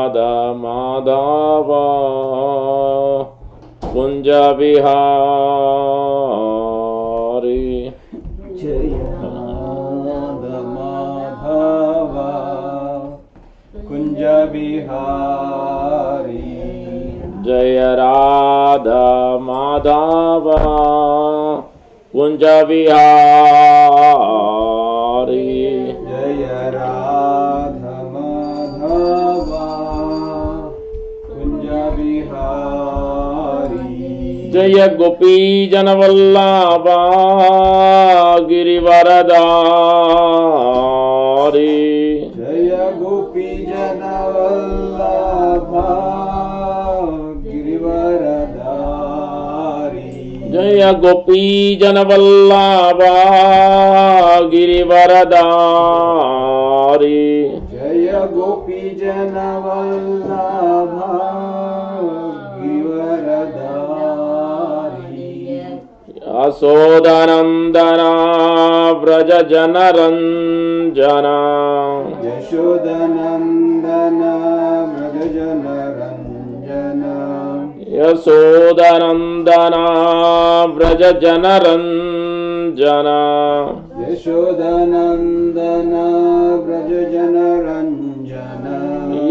राधा माधव कुंज बिहारी। जय राधा माधव कुंज बिहारी। जय राधा माधव कुंज बिहारी। जय राधा माधव कुंज बिहारी। जय गोपी जन वल्लभा गिरिवरधारी। जय गोपी जन वल्लभा गिरिवरधारी। जय गोपी जन वल्लभा गिरिवरधारी। जय गोपी जन वल्लभा गिरिवरधारी। यशोदनन्दना व्रज जनरञ्जना। यशोदनन्दना व्रज जनरञ्जना। यशोदनन्दना व्रज जनरञ्जना। यशोदनन्दना व्रज जनरञ्जना।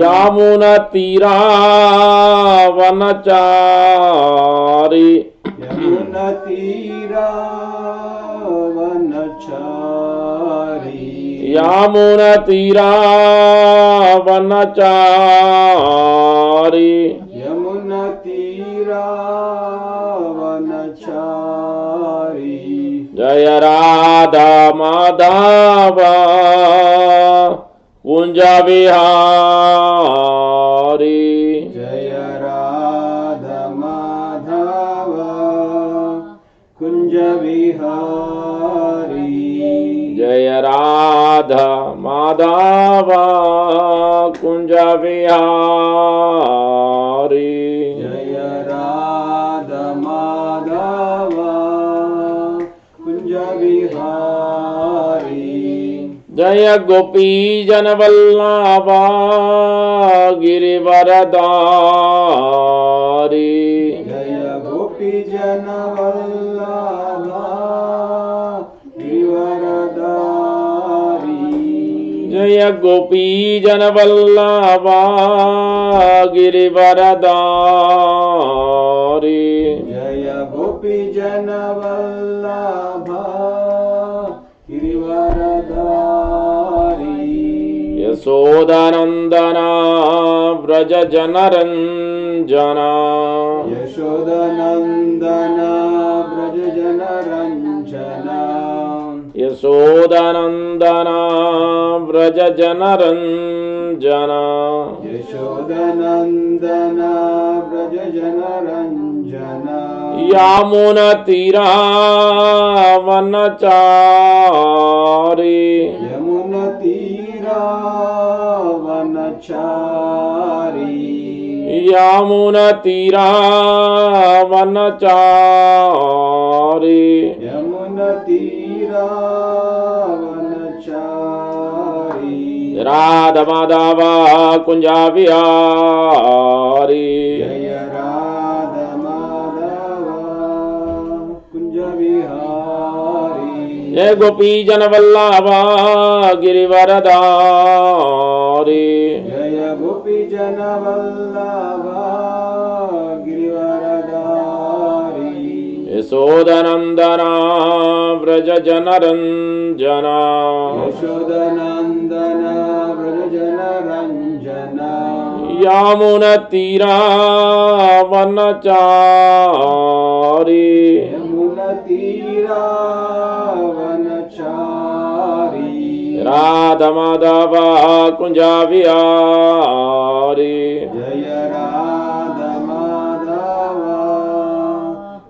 यमुनतीरावनचारि। यमुनतीरावनचारि। यमुनतीरावनचारि। यमुनतीरावनचारि। जय राधा माधव कुंज बिहारी। जय राधा माधव कुंज बिहारी। जय राधा माधव कुंज बिहारी। जय राधा माधव कुंज बिहारी। जय गोपी जन वल्लभा गिरिवरधारी। जय गोपी जन वल्लभा गिरिवरधारी। जय गोपी जन वल्लभा गिरिवरधारी। जय गोपी जन वल्लभा गिरिवरधारी। यशोदनन्दना व्रज जनरञ्जना। यशोदनन्दना व्रज जनरञ्जना। यशोदनन्दना व्रज जनरञ्जना। यशोदनन्दना व्रज जनरञ्जना। यमुनतीरावनचारि। यमुनतीरावनचारि। यमुनतीरावनचारि। यमुनतीरावनचारि। राधा माधव कुंज बिहारी। जय राधा माधव कुंज बिहारी। जय गोपी जन वल्लभा गिरिवरधारी। जय गोपी जन वल्लभा गिरिवरधारी। यशोदनन्दना व्रज जनरञ्जना। यशोदनन्दना व्रज जनरञ्जना। यमुनतीरावनचारि। यमुनतीरावनचारि। राधा माधव कुंज बिहारी। जय राधा माधव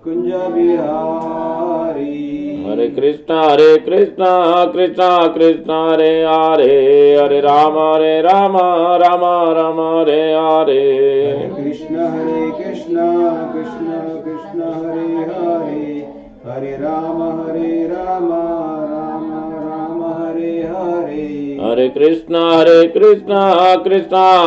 कुंज बिहारी। हरे कृष्णा कृष्ण कृष्ण हरे हरे, हरे राम राम राम हरे हरे। हरे कृष्ण कृष्ण कृष्ण हरे हरे, हरे Ram Ram Ram Hare Hare. Hare Krishna Krishna Krishna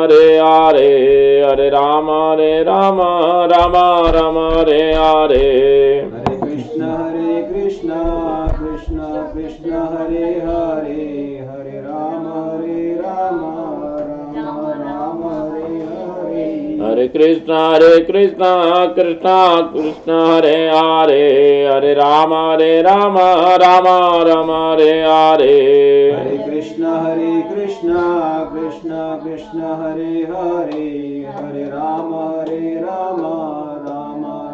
Hare Hare, Hare Rama Rama Rama Hare Hare. Hare Krishna Krishna Krishna Hare Hare, Hare Rama Rama Rama Hare Hare. Hare Krishna Krishna Krishna Hare Hare, Hare Rama Rama Rama Hare Hare. Hare Krishna Krishna Krishna Hare Hare, Hare Rama Rama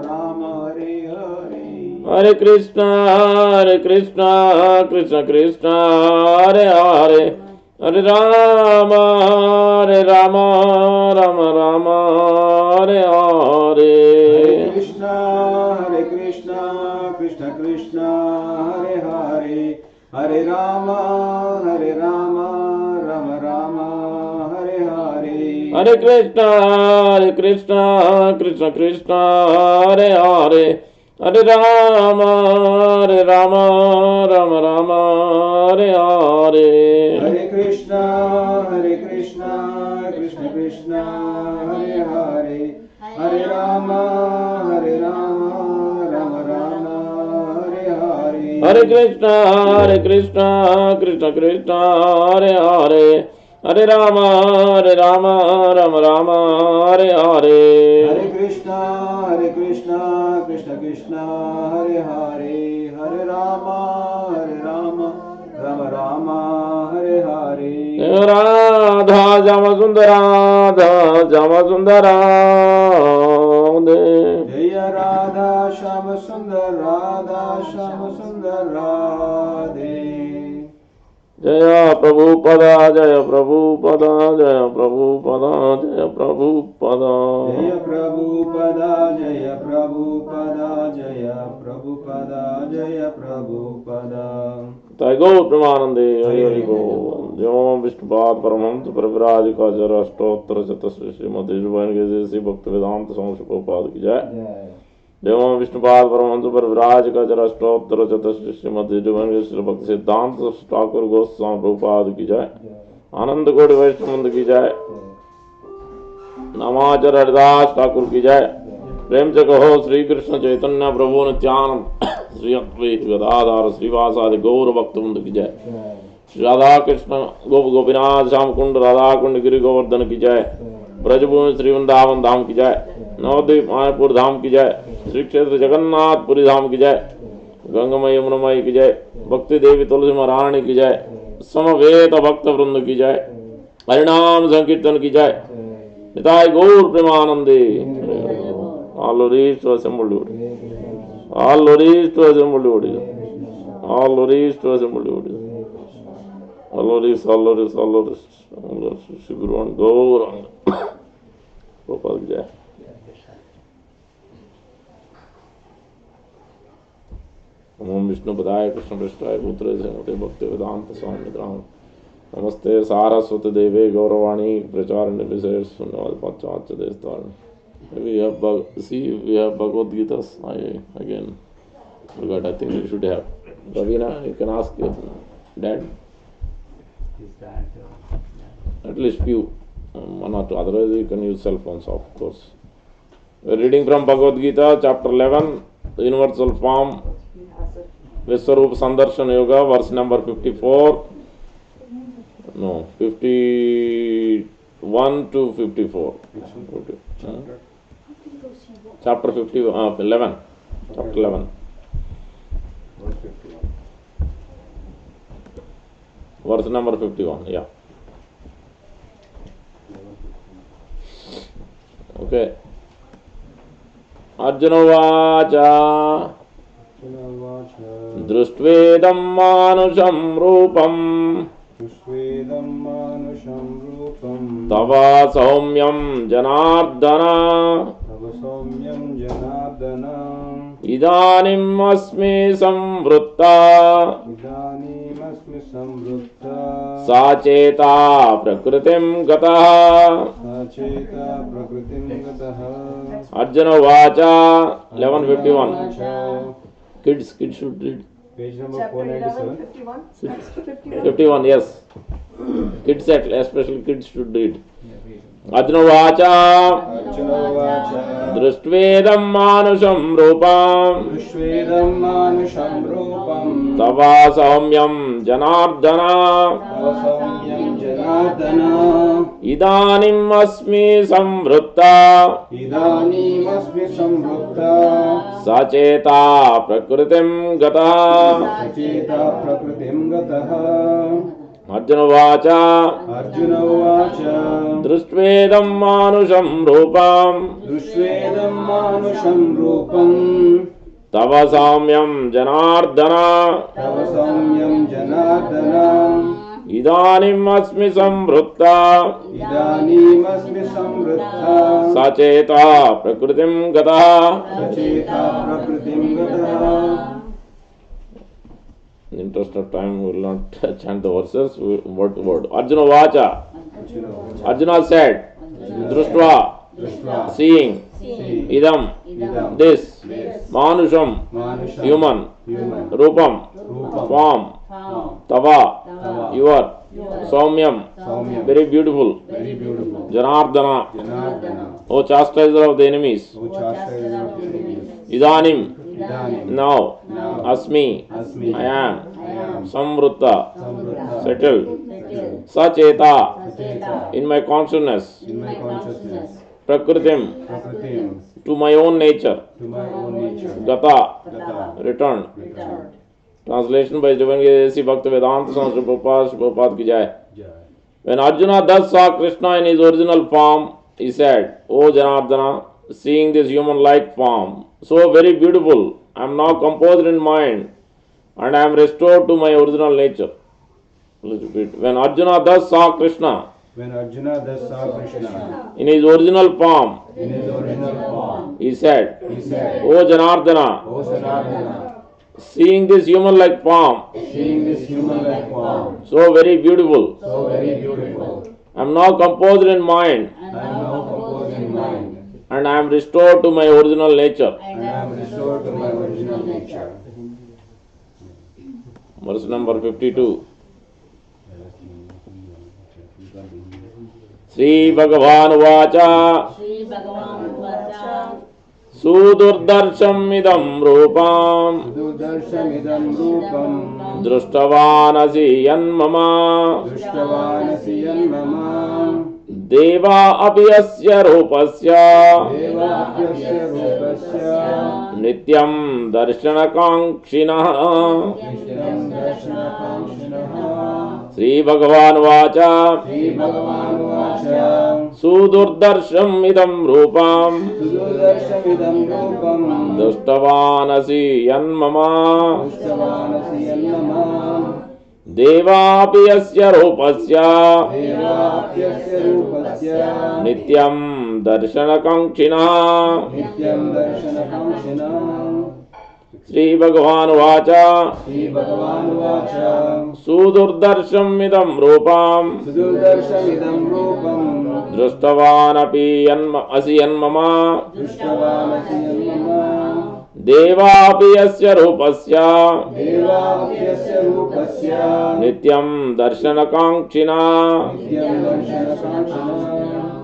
Rama Hare Hare. Hare Krishna Krishna Hare Hare, Hare Rama Rama Rama Hare Hare. Hare Krishna Krishna Hare Hare, Hare Rama Rama Rama Hare Hare. Hare Krishna Krishna Hare Hare, Hare Rama Rama Rama Hare Hare. Hare Krishna Krishna Hare Hare, Hare Rama Rama Rama Hare Hare. Hare Krishna Krishna Hare Hare, Hare Rama Rama Rama Hare Hare. Hare Krishna Krishna Hare Hare, Hare Rama Rama Hare Hare. Radha Jama Sundara Jaya Radha Shama Sundar Radhe. Jaya Prabhupada, Jaya Prabhupada, Jaya Prabhupada, Jaya Prabhupada. Jaya Prabhupada, Jaya Prabhupada, Jaya Prabhupada, Jaya Prabhupada. Jai Gaur Premanande, Hari Hari Gaur. Jai Vishnupad Paramahams Praviraj Kajara Ashtottara Chatasri Srimati Jubain Gezi Bhakti Vedanta Swami Prabhupada ki jai. Jai Vishnupad Paramahams Praviraj Kajara Ashtottara Chatasri Srimati Jubain Gezi Bhakti Siddhanta Thakur Goswami Prabhupada ki jai. Ananda Koti Vaishnavanda ki jai. Namacharya Haridas Thakur ki jai. प्रेम से कहो श्री कृष्ण चैतन्य प्रभु नित्यानंद श्री अद्वैत गदाधर श्रीवासादि गौर भक्तवृंद की जय। श्री राधा कृष्ण गोपीनाथ श्याम कुंड राधा कुंड गिरि गोवर्धन की जय। ब्रजभूमि श्री वृंदावन धाम की जय। नवद्वीप मायापुर धाम की जय। श्री क्षेत्र जगन्नाथपुरी धाम की जय। गंगमय यमुनमय की जय। भक्ति देवी तुलसी महारानी की जय। समवेत भक्त वृंद की जय। हरिनाम संकीर्तन की जय। निताय गौर प्रेमानंदे। All lorries to assemble devotees. All lorries to assemble devotees. All lorries to assemble devotees. All lorries, all lorries, all lorries. All lorries. Shri Guru and Gauranga. Prabhupada ki jai. Om Vishnu Padaya Krishna Prishthaya Putre Srimate Bhakti Vedanta Swami Nidrama. Namaste Saraswati Deve Gauravani Pracharani Visesh Sunyavad Pachacya Destarani. We have Bhagavad Gita. Again forgot. I think we should have. Ravina, you can ask your dad. At least few, one or two. Otherwise, you can use cell phones, of course. We are reading from Bhagavad Gita, chapter 11, the universal form, Viswarupa Sandarshan Yoga, verse number 54. No, 51 to 54. Chapter 11. Chapter 11. Verse number 51. Yeah. Okay. Arjuna Vacha Drushtvedam Manusham Rupam Tava Saumyam Janardana Idanim Asmi Samvrutta Sacheta Prakritim Gataha. Arjuna Vacha 11:51. Kids should read. Page number Chapter 11, 497. 51. 51, yes. Kids, especially kids should read. Yeah, page. Arjuna Vacha Arjuna Vacha. Drishtvedam Manusham Rupam Dushvedam Manusham Rupam. Tava Saumyam Janardana Tavasamyam Janardana. Idanim Asmi Samvrutta Idanim asmi samvrutta. Sacheta Prakritim Gata. Sacheta prakritim gataha. Arjuna Vacha Arjuna Vacha. Drishtvedam Manusham Rupam Dushvedam Manusham Rupam. Tava Saumyam Janardana Tavasamyam Janardana. Idanim Asmi Samvrutta Idanim asmi samvrutta. Sacheta Prakritim Gata. Sacheta prakritim gataha. In the interest of time, we will not chant the verses word to word. Arjuna Vacha. Arjuna said, Društva, Društva. seeing, Seeing. idam, Idam. this, This. manusham, Manusham. human, Human. rupam, Rupam. form, tava, Tava. your, saumyam, Saumyam. very beautiful, Very beautiful. janardana, Janardana. O chastiser of the enemies, O chastiser of the enemies. idanim, Idanim. now, Now. asmi, Asmi. I am, I am. samvrutta, Samvrutta. settled, sacheta, Sacheta. in my consciousness, In my consciousness. prakritim, Prakritim. to my own nature, To my own nature. gata, Gata. returned. Returned. Translation by Devotee Bhakti Vedanta Swami Prabhupada ki jai. Jai. When Arjuna thus saw Krishna in his original form, he said, O Janardana, seeing this human-like form, so very beautiful, I am now composed in mind and I am restored to my original nature. Let's repeat. When Arjuna thus saw Krishna When Arjuna thus saw Krishna in his original form, in his original form, he said, he said, O Janardana, O Sanatana, seeing this human-like form, seeing this human-like form, so very beautiful, so very beautiful, I am now composed in mind I am now composed in mind, and I am restored to my original nature. and I am restored to my original nature. Verse number 52. Sri Bhagavan Vacha Shri Bhagavan Vacha Sudurdarsham idam rupam Sudarshamidam rupam, Drushtavanasi yanmama Drushtavanasi yanmama, Deva abhyasya rupasya Devapyasya rupasya, Nityam darshana kankshina. Nishyam darshanakamshinaha. Sri Bhagavan Vacha Shri Bhagavan Vacha, Sudurdarsham idam rupam Sudarshamidam rupam, Drushtavanasi yanmama Drushtavanasi yanmama, Devapi yasya rupasya Devapyasya rupasya, Nityam darshana kankshina. Nityam darshanakamshinaha. Sri Bhagavan Vacha Shri Bhagavan Vacha, Sudurdarsham idam rupam Sudarshamidam rupam, Drustavanapi asi yanmama Drushtavanasi yanmama, Devapi yasya rupasya Devapyasya rupasya, Nityam darshana kankshina. Nityam darshanakamshinaha.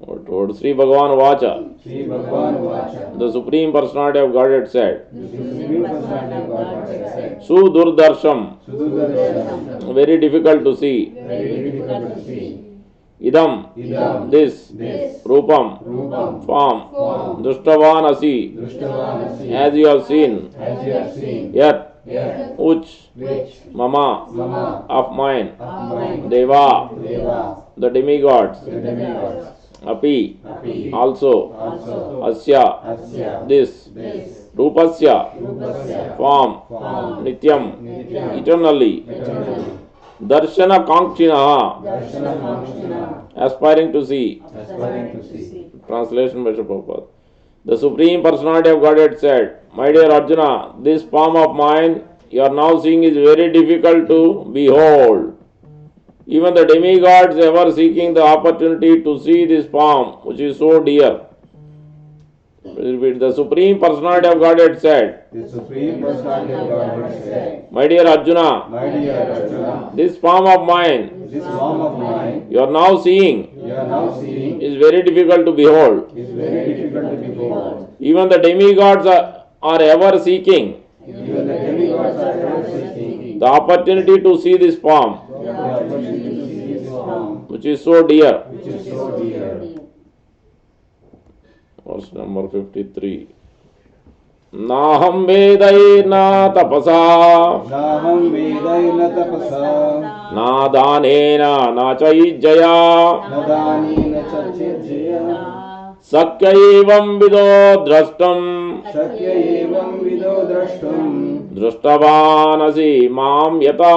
Word Sri Bhagavan Vacha. Shri Bhagavan Vacha, The Supreme Personality of Godhead said, the Supreme Personality of Godhead said, Sudurdarsham, Sudarshan, very difficult to see. very difficult to see. Idam, Idam, this, this, rupam, Rupam, form, form, Drushtavanasi, Drushtavanasi, as you have seen, as you have seen, yet, yet, which, which, mama, Mama, of mine, of mine, Deva, Deva, the demigods, the demigods, Api, Api, also, also, Asya, Asya, this, this, Rupasya, Rupasya, form, form, Nityam, Nityam, eternally, eternally, Darshana Kankshina, Darshanakamshina, aspiring to see. aspiring to see. Translation by Srila Prabhupada. The Supreme Personality of Godhead said, My dear Arjuna, this form of mine you are now seeing is very difficult to behold. Even the demigods ever seeking the opportunity to see this form, which is so dear. Repeat. The Supreme Personality of Godhead said, The Supreme Personality of Godhead said, My dear Arjuna, My dear Arjuna, this form of mine this form of mine you are now seeing you are now seeing is very difficult to behold. is very difficult to behold. Even the demigods are ever seeking Even the demigods are ever seeking the opportunity to see this form, the opportunity to see this form, which is so dear. which is so dear. Verse number 53. Naham vedai na tapasa, Naham vedayna tapasa, na danena na chaijjaya, nadanina chachijya, sakya evam vido drashtam, shakya evam vido drashtum, drashtavanasi mam yata.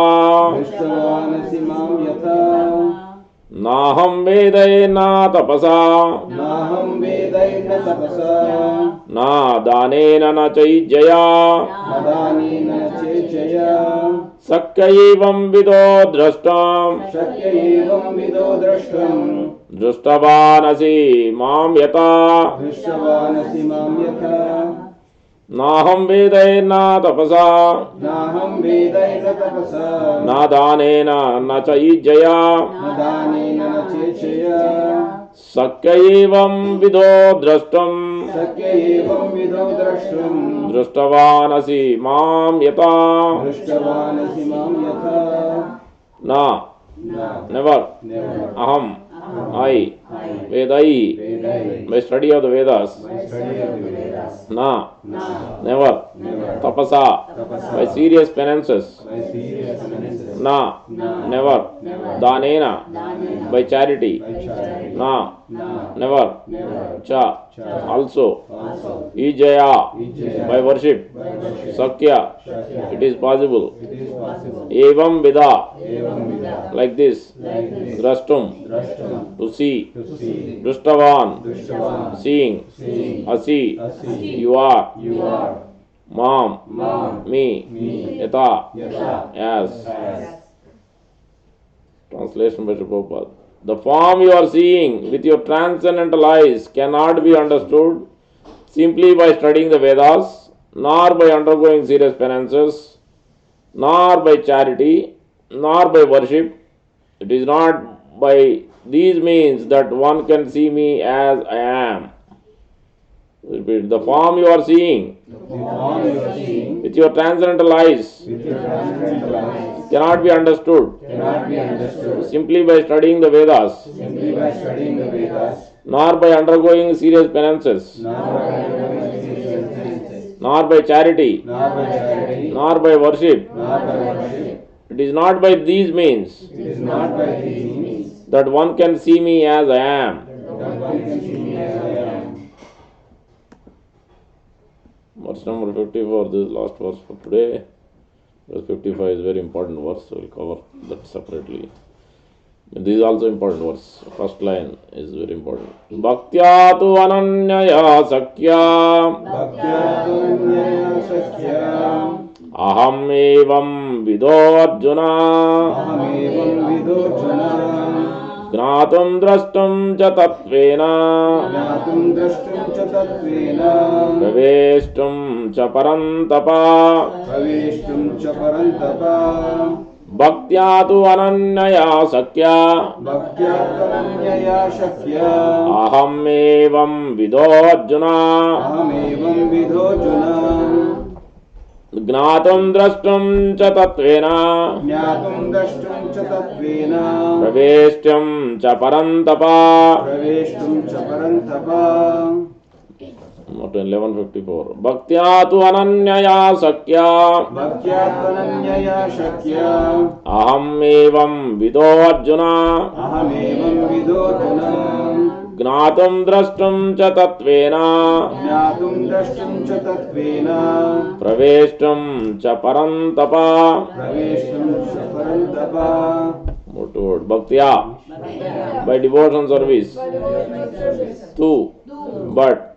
drishtavanasi mam yatha. Naham vedai na tapasa, Naham vedayna tapasa, na danena na chaijjaya, nadanina chechaya, sakya evam vido drashtam, shakya evam vido drashtam, drashtavanasi mam yata. drishtavanasi mam yatha. Naham vedai na tapasa, Naham vedayna tapasa, na danena na chaijjaya, nadanina chechaya, sakya evam vido drashtam, shakya evam vido drashtam, drashtavanasi mam yata. drishtavanasi mam yatha. Na, Na, never. never. Aham, I, Vedai, Vedai, by study of the Vedas. by study of the Vedas. Na, Na, never. never. Tapasa, Tapasa, by serious penances. by serious penances. Na, Na, never. never. Danena, by charity. By charity. Na, Na, never. never. Cha, Cha, also. also. Ijaya, Vijaya, by worship. by worship. Sakya, Shakya, it is possible. it is possible. Evam vida, Evam vida, like this. like this. Drashtum, Drashtam, to see. to see. Drishtavan, Drishtavan, seeing. seeing. Asi, Asi, you are. you are. Mam, Mam, me. me. Yata, Yatha, as. as. Translation by Srila Prabhupada. The form you are seeing with your transcendental eyes cannot be understood simply by studying the Vedas, nor by undergoing serious penances, nor by charity, nor by worship. It is not by these means that one can see me as I am. Repeat. The form you are seeing The form you are seeing with your transcendental eyes with your transcendental eyes cannot be understood cannot be understood simply by studying the Vedas, simply by studying the Vedas, nor by undergoing serious penances, nor by undergoing serious penances, nor by charity, nor by charity, nor by worship. nor by worship. It is not by these means It is not by these means that one can see me as I am. that one can see me as I am. Verse number 54, this is the last verse for today. Verse 55 is a very important verse, so we'll cover that separately. And this is also important verse. First line is very important. Bhaktya tu ananyaya sakya Bhaktya tunyaya sakya, aham evam vido arjuna ahamevam vidojana, Gnatum drashtum cha tatvena ज्ञातुं द्रष्टुं च तत्त्वेन praveshtum cha parantapa प्रवेष्टुं च परन्तप bhaktya tu ananyaya sakya भक्त्या त्वनन्यया शक्य aham evam vido arjuna अहमेवं विधोऽर्जुन Gnatum drashtum cha tatvena ज्ञातुं द्रष्टुं च तत्त्वेन praveshtum cha parantapa. प्रवेष्टुं च परन्तप Not 1154. Bhaktya tu ananyaya sakya भक्त्या त्वनन्यया शक्य aham evam vido arjuna अहमेवं विधोऽर्जुन Gnatum drashtum cha tatvena ज्ञातुं द्रष्टुं च तत्त्वेन praveshtum cha parantapa. प्रवेष्टुं च परन्तप More toward bhaktya, by devotion service. Tu, but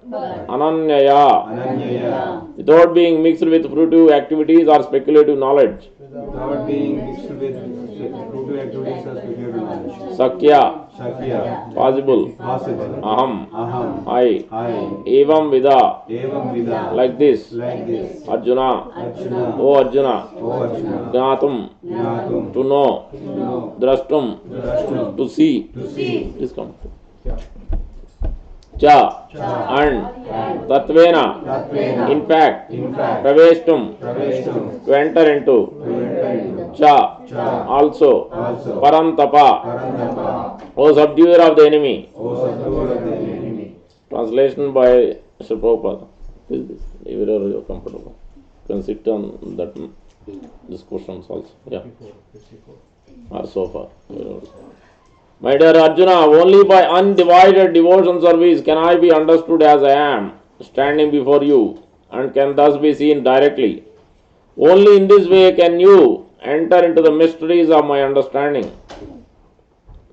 ananyaya, अनन्यया without being mixed with fruitive activities or speculative knowledge. without being mixed with fruitive activities or speculative knowledge. Sakya, Shakya. Possible. Possible. Aham. Aham. I. I. Evam vida. Evam vida. Like this. Like this. Arjuna. Arjuna. O Arjuna. O Arjuna. Jnatum. Jnatum. To know. To know. Drashtum. Drashtum. To see. To see. Please come. Cha. Cha. And. Tatvena. Tatvena. In fact. In fact. Praveshtum. Praveshtum. To enter into. To enter into. Cha. Cha. Also. Also. Parantapa. Parantapa. O subduer of the enemy. O subduer of the enemy. Translation by Sri Prabhupada. Is this? Wherever you are comfortable. You can sit on that discussions also. Yeah. Or sofa. Wherever. My dear Arjuna, only by undivided devotion service can I be understood as I am, standing before you, and can thus be seen directly. Only in this way can you enter into the mysteries of my understanding.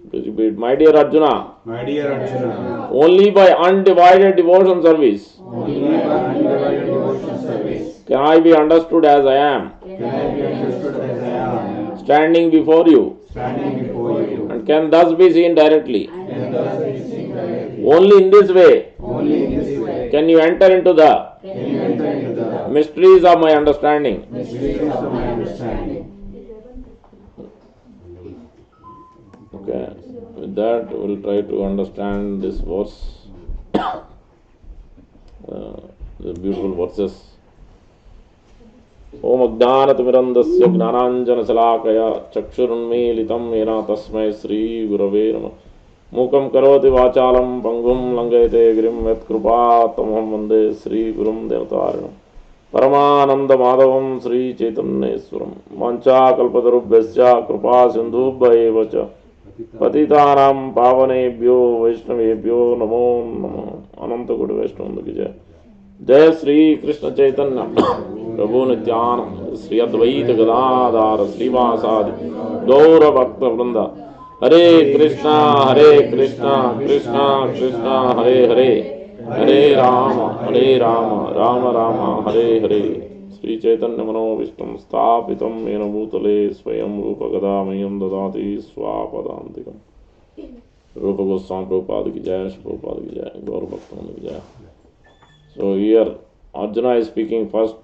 Please repeat. My dear Arjuna, My dear Arjuna. only by undivided devotion service Only by undivided devotion service can I be understood as I am, can I be understood as I am, standing before you, standing before you, and can thus be seen directly. and thus be seen directly. Only in this way Only in this way can you enter into the can you enter into the mysteries of my understanding. mysteries of my understanding. Okay, with that we'll try to understand this verse, the beautiful verses. Om Ajnanatimirandasya Gnananjana Salakaya Chakshurunmilitam Yena Tasmai Sri Gurave Namah. Mukam Karoti Vachalam Pangum Langayate Girim Yat Krupa Tamaham Vande Sri Gurum Devatarinam Paramananda Madhavam Sri Chaitanyeswaram Mancha Kalpatarubhyascha Krupa Sindhubhaivacha Patitanam Pavanebhyo Vaishnavebhyo Namo Namo Ananta Guru Vaishnava ki Jai. Jai Sri Krishna Chaitanya Prabhu Nityananda Sri Advaita Gadadhara Srivasadi Gaura Bhakta Vrinda. Hare Krishna Krishna Krishna Hare Hare Hare Rama Rama Rama Hare Hare. Sri Chaitanya Mano Vishtam Sthapitam Yena Bhutale Swayam Rupa Gadamayam Dadati Swapadantikam. Rupa Goswami Prabhupada ki Jai, Shri Prabhupada ki Jai, Gaura Bhakta Vrinda ki Jai. So here Arjuna is speaking first,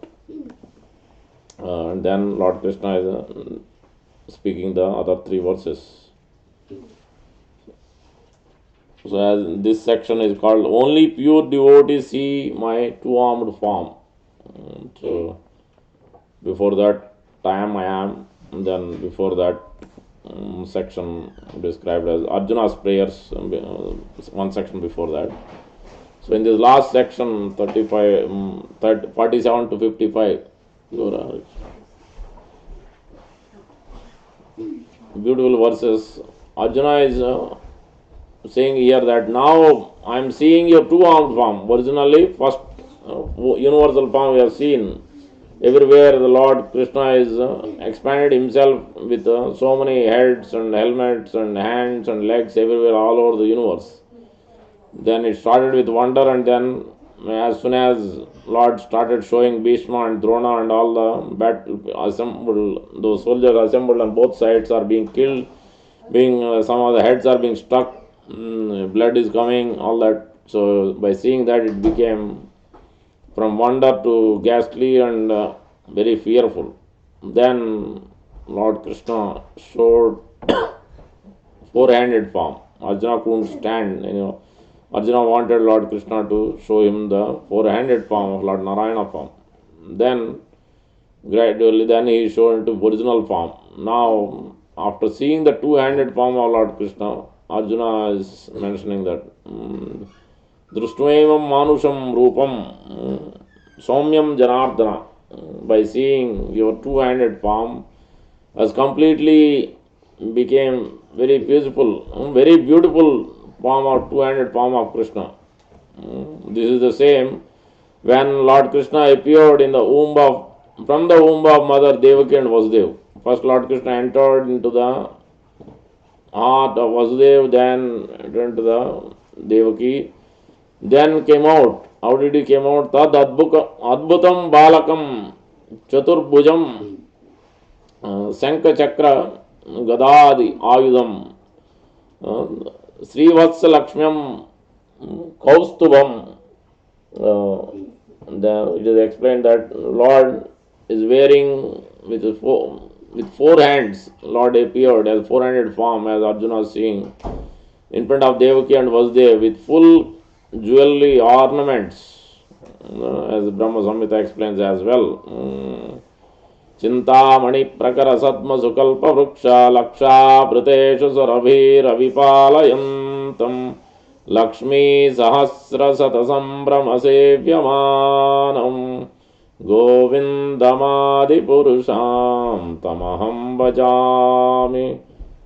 and then Lord Krishna is speaking the other three verses. So as this section is called Only Pure Devotees See My Two-Armed Form. So before that time I am, and then before that section described as Arjuna's prayers, one section before that. So in this last section 47 to 55, beautiful verses. Arjuna is saying here that now I am seeing your two-armed form. Originally, first universal form we have seen. Everywhere the Lord Krishna is expanded himself with so many heads and helmets and hands and legs everywhere all over the universe. Then it started with wonder, and then as soon as Lord started showing Bhishma and Drona and all the battle assembled, those soldiers assembled on both sides are being killed, some of the heads are being struck, blood is coming, all that. So by seeing that, it became from wonder to ghastly and very fearful. Then Lord Krishna showed four-handed form. Arjuna couldn't stand, Arjuna wanted Lord Krishna to show him the four-handed form of Lord Narayana form. Then gradually he showed into original form. Now after seeing the two-handed form of Lord Krishna, Arjuna is mentioning that Drushtvevam Manusham Rupam Somyam Janardana. By seeing your two-handed form has completely became very peaceful, very beautiful form of two-handed form of Krishna. This is the same when Lord Krishna appeared in the from the womb of Mother Devaki and Vasudeva. First Lord Krishna entered into the heart of Vasudeva, then entered into the Devaki, then came out. How did he came out? Tad adbhutam balakam chaturbhujam Shankha Chakra Gadadi Ayudam. Srivatsa Lakshmyam Kaustubam. It is explained that Lord is wearing with four hands. Lord appeared as four-handed form, as Arjuna is seeing, in front of Devaki and Vasudeva with full jewelry ornaments, as Brahma Samhita explains as well. Chintamani प्रकर सत्म सुकल्प वृक्ष लक्षावृतेषु सुरभिरविपालयन्तम् लक्ष्मी सहस्र शत संभ्रम सेव्यमानम् गोविन्दमादिपुरुषां तमहं भजामि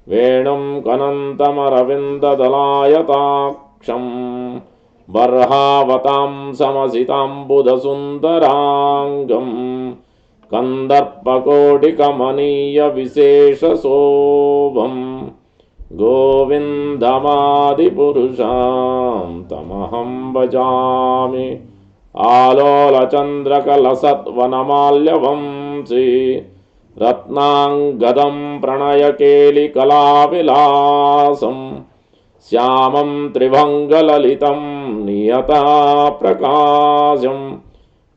वेणुं कनन्तमरविन्ददलायताक्षं बर्हावतां समसिताम्बुधसुन्दराङ्गम् कंदर्पकोटिकमनीय विशेषशोभं गोविन्दमादिपुरुषां तमहं भजामि आलोलचन्द्रकलसत्वनमाल्यवंसि रत्नाङ्गदं प्रणयकेलिकलाविलासं श्यामं त्रिभङ्गललितं नियता प्रकाशम्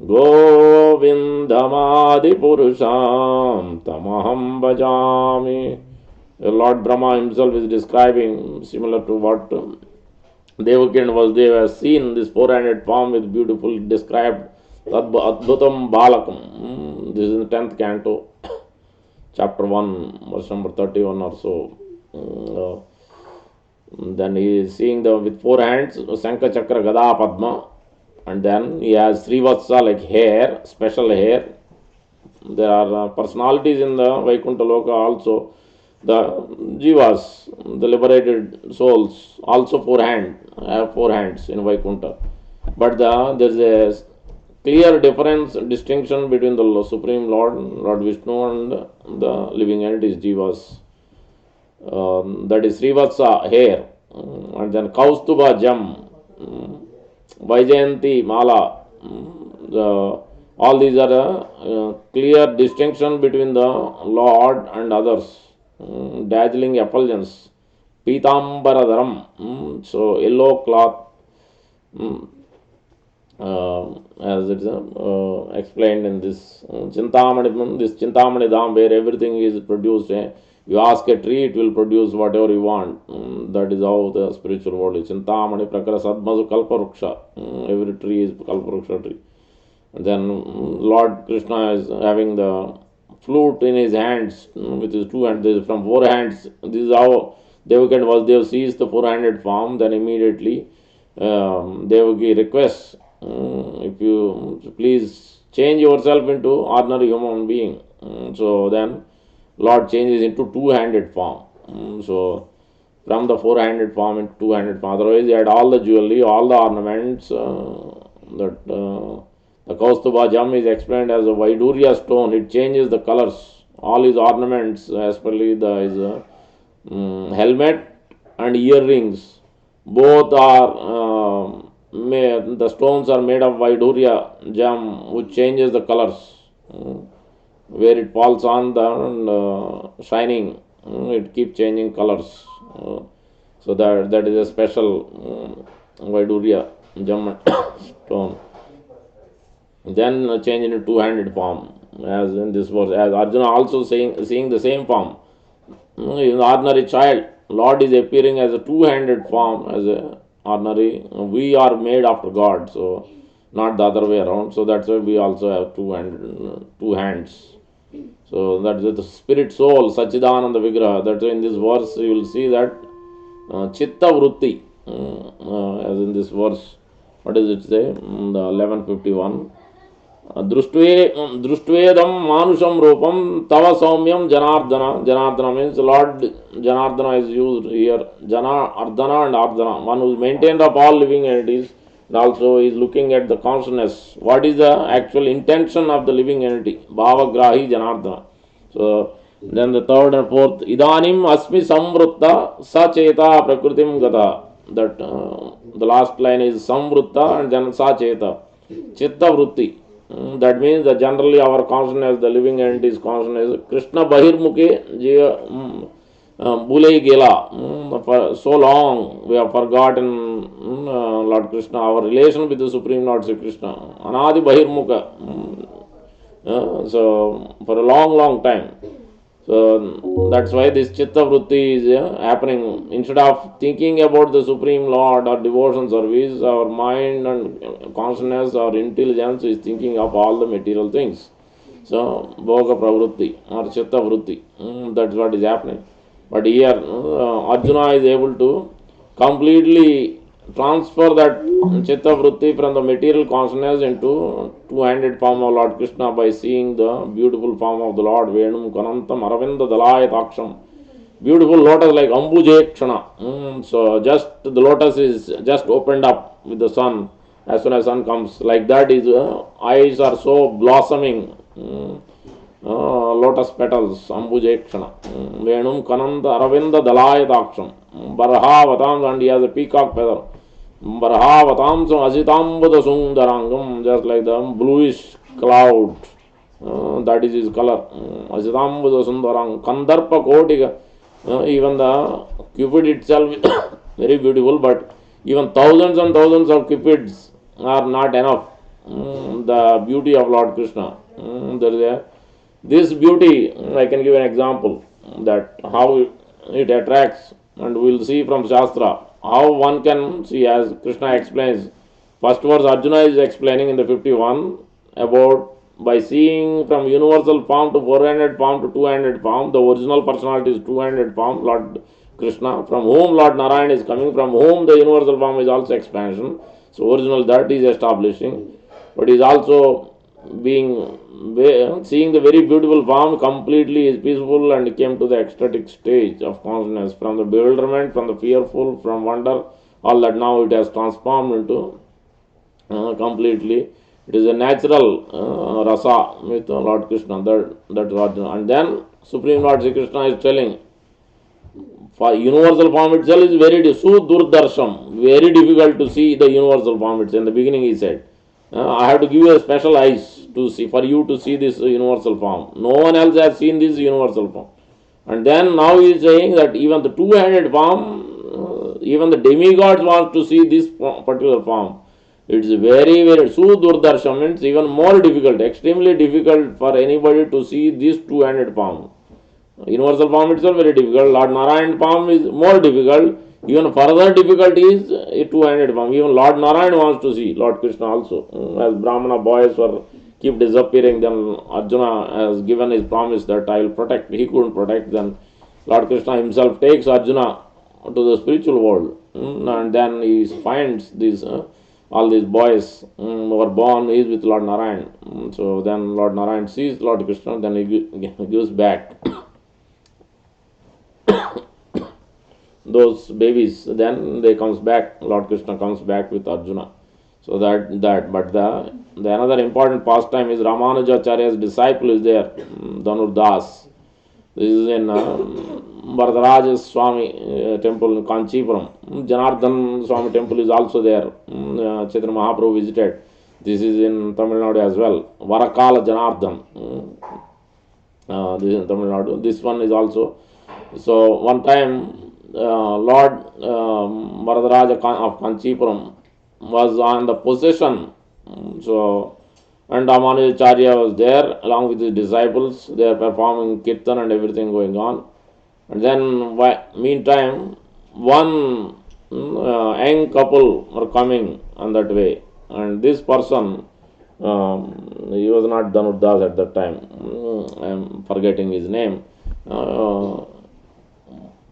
Govindamadipurusham tamaham bhajami. Lord Brahma himself is describing, similar to what Devaki and Vasudeva has seen, this four-handed form with beautiful described Adbhutam Balakam. This is in the 10th canto, chapter 1, verse number 31 or so. Then he is seeing with four hands, Shankha Chakra Gada Padma. And then he has Srivatsa, like hair, special hair. There are personalities in the Vaikuntha Loka also. The Jivas, the liberated souls, also have four hands in Vaikuntha. But there is a clear difference, distinction between the Supreme Lord, Lord Vishnu, and the living entities, Jivas. That is Srivatsa, hair. And then Kaustuba, Jam. Vaijayanti, Mala, all these are a clear distinction between the Lord and others. Dazzling effulgence, Pitambara so yellow cloth, as it is explained in this Chintamani Dham, where everything is produced. You ask a tree, it will produce whatever you want. That is how the spiritual world is. Chintamani prakara sadmasu kalparuksha. Every tree is kalparuksha tree. And then Lord Krishna is having the flute in his hands with his two hands. This is from four hands. This is how Devaki and Vasudeva sees the four-handed form. Then immediately Devaki requests, if you please change yourself into ordinary human being. So then Lord changes into two-handed form. So from the four-handed form into two-handed form. Otherwise, he had all the jewelry, all the ornaments. The Kaustuba Jam is explained as a Vaidurya stone. It changes the colors. All his ornaments, especially his helmet and earrings, both are the stones are made of Vaidurya Jam, which changes the colors. Where it falls on the shining, it keeps changing colors. So that is a special Vaidurya Jam stone. Then change into two-handed form, as in this verse, as Arjuna also seeing the same form. In the ordinary child, Lord is appearing as a two-handed form, as a ordinary. We are made after God, so not the other way around. So that's why we also have two hands. So that is the spirit soul, Sachidananda Vigraha. That's why in this verse you will see that Chitta Vritti, as in this verse. What does it say? The 1151. Društvedam manusham rupam tava saumyam janardana. Janardana means Lord Janardana is used here. Ardhana and Ardhana. One who is maintained of all living entities and also is looking at the consciousness. What is the actual intention of the living entity? Bhavagrahi Janardana. So then the third and fourth. Idanim asmi samvrutta sacheta prakritim gata. That the last line is samvrutta and then sacheta. Chitta vritti. That means that generally our consciousness, the living entity's consciousness, Krishna Bahirmukhe, Bulei Gela. For so long we have forgotten Lord Krishna, our relation with the Supreme Lord Sri Krishna. Anadi Bahirmukha. So for a long time. So that's why this Chitta Vritti is happening. Instead of thinking about the Supreme Lord or devotion service, our mind and consciousness or intelligence is thinking of all the material things. So, Bhoga Pravrutti or Chitta Vritti, that's what is happening. But here, Arjuna is able to completely transfer that Chitta Vritti from the material consciousness into two-handed form of Lord Krishna by seeing the beautiful form of the Lord, Venum Kanantam Aravinda Dalayat. Beautiful lotus like Ambuje Kshana. So just the lotus is just opened up with the sun. As soon as sun comes, like that his eyes are so blossoming. Lotus petals, Ambuje Kshana. Venum Kananta Aravinda Dalayat. Barhavatam, and he has a peacock feather. Barhavatam Asitambada Sundarangam, just like the bluish cloud. That is his color. Asitambada Sundarang. Kandarpa Kotika. Even the Cupid itself is very beautiful, but even thousands and thousands of Cupids are not enough. The beauty of Lord Krishna. There is this beauty, I can give an example that how it attracts, and we will see from Shastra how one can see, as Krishna explains. First verse Arjuna is explaining in the 51 about by seeing from universal form to four-handed form to two-handed form, the original personality is two-handed form, Lord Krishna, from whom Lord Narayana is coming, from whom the universal form is also expansion. So original that is establishing, but is also being seeing the very beautiful form completely is peaceful and came to the ecstatic stage of consciousness, from the bewilderment, from the fearful, from wonder, all that now it has transformed into completely. It is a natural rasa with Lord Krishna, that Arjuna. And then Supreme Lord Sri Krishna is telling, for universal form itself is very Sudurdarsham, very difficult to see the universal form itself. In the beginning he said, I have to give you a special eyes to see, for you to see this universal form. No one else has seen this universal form. And then now he is saying that even the two-handed form, even the demigods want to see this particular form. It's very Sudurdarsham, means even more difficult, extremely difficult for anybody to see this two-handed form. Universal form itself very difficult. Lord Narayan form is more difficult. Even further difficult is a two-handed form. Even Lord Narayan wants to see Lord Krishna also. As Brahmana boys were keep disappearing, then Arjuna has given his promise that I will protect. He couldn't protect. Then Lord Krishna himself takes Arjuna to the spiritual world, and then he finds these all these boys who were born is with Lord Narayan. So then Lord Narayan sees Lord Krishna, then he gives back those babies. Then they comes back. Lord Krishna comes back with Arjuna. So but the another important pastime is Ramanujacharya's disciple is there, Dhanurdas. This is in Varadaraja Swami temple in Kanchipuram. Janardhan Swami temple is also there. Chaitanya Mahaprabhu visited. This is in Tamil Nadu as well. Varakala Janardhan. This is in Tamil Nadu. This one is also. So one time Lord Varadaraja of Kanchipuram was on the possession. So, and Ramanujacharya was there along with his disciples. They are performing kirtan and everything going on. And then, meantime, one young couple were coming on that way. And this person, he was not Dhanurdas at that time. I am forgetting his name.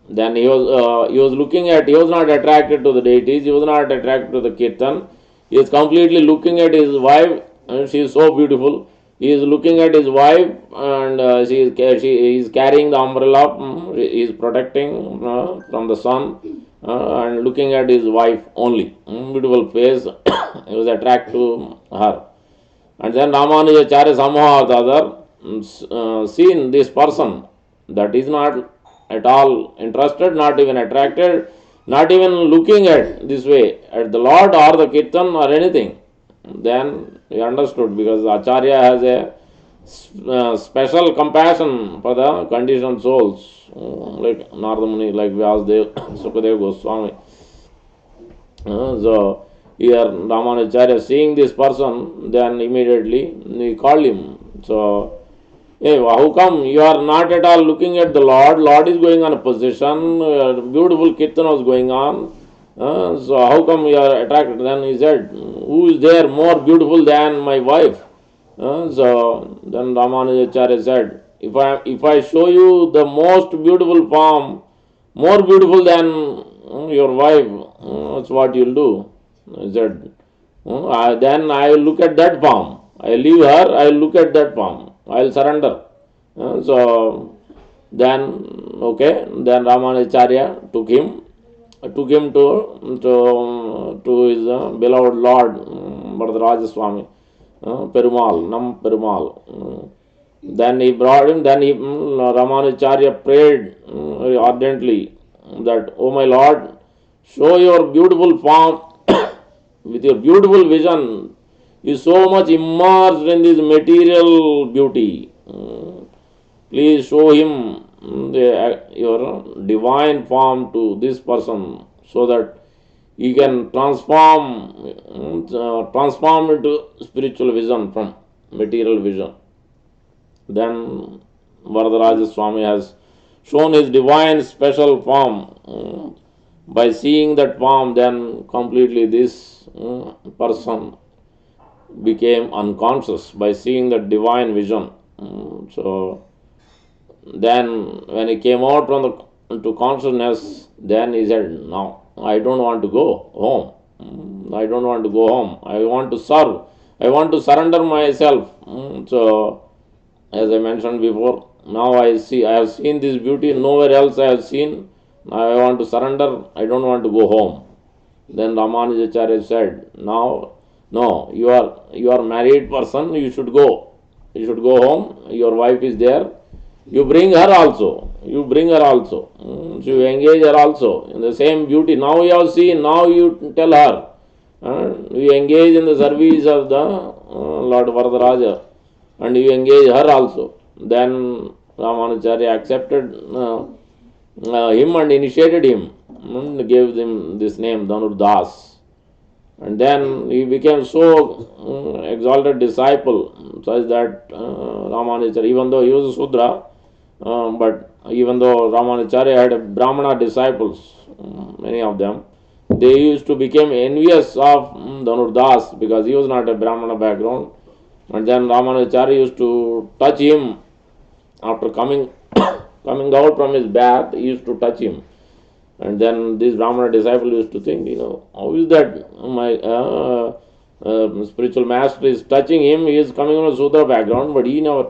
Then he was looking at, he was not attracted to the deities, he was not attracted to the kirtan. He is completely looking at his wife, and she is so beautiful. He is looking at his wife, and she is carrying the umbrella, he is protecting from the sun, and looking at his wife only. Beautiful face, he was attracted to her. And then Ramanujacharya somehow or the other seen this person that is not at all interested, not even attracted, not even looking at this way, at the Lord or the Kirtan or anything. Then he understood, because Acharya has a special compassion for the conditioned souls, like Nardamuni, like Vyasdev, Sukadev Goswami. So here Ramanujacharya seeing this person, then immediately he called him. So, hey, how come you are not at all looking at the Lord? Lord is going on a position, beautiful kirtan was going on. So how come you are attracted? Then he said, who is there more beautiful than my wife? So then Ramanujacharya said, if I show you the most beautiful form, more beautiful than your wife, that's what you'll do. He said, then I will look at that form. I leave her, I will look at that form. I will surrender. So then, okay, then Ramanujacharya took him to his beloved Lord Varadaraj Swami, Perumal, Nam Perumal. Then he brought him, then Ramanujacharya prayed very ardently that, oh my Lord, show your beautiful form with your beautiful vision. You so much immersed in this material beauty. Please show him your divine form to this person so that he can transform into spiritual vision from material vision. Then Varadaraj Swami has shown his divine special form. By seeing that form, then completely this person became unconscious by seeing that divine vision. So then when he came out from to consciousness, then he said, no, I don't want to go home. I don't want to go home. I want to serve. I want to surrender myself. So as I mentioned before, now I have seen this beauty, nowhere else I have seen. Now I want to surrender, I don't want to go home. Then Ramanujacharya said, now, no, you are married person, you should go. You should go home, your wife is there. You bring her also. You bring her also. You engage her also in the same beauty. Now you have seen, now you tell her. You engage in the service of the Lord Varadaraja and you engage her also. Then Ramanujacharya accepted him and initiated him and gave him this name Dhanur Das. And then he became so exalted disciple such that Ramanujacharya, even though he was a Sudra, but even though Ramanujacharya had Brahmana disciples, many of them, they used to become envious of Dhanur Das because he was not a Brahmana background. And then Ramanujacharya used to touch him after coming out from his bath. He used to touch him, and then this Brahmana disciple used to think, how is that my spiritual master is touching him? He is coming from a Sudra background, but he never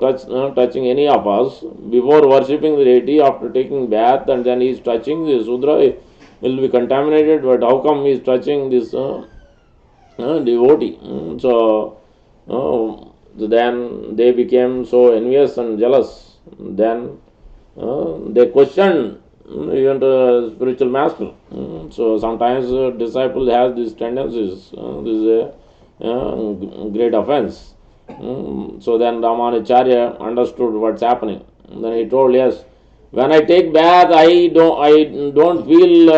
touching any of us before worshipping the deity. After taking bath, and then he is touching the Sudra, he will be contaminated. But how come he is touching this devotee? So then they became so envious and jealous. Then they questioned even the spiritual master. So sometimes disciple has these tendencies. This is a great offense. So then Ramanujacharya understood what's happening. Then he told, yes, when I take bath, I don't feel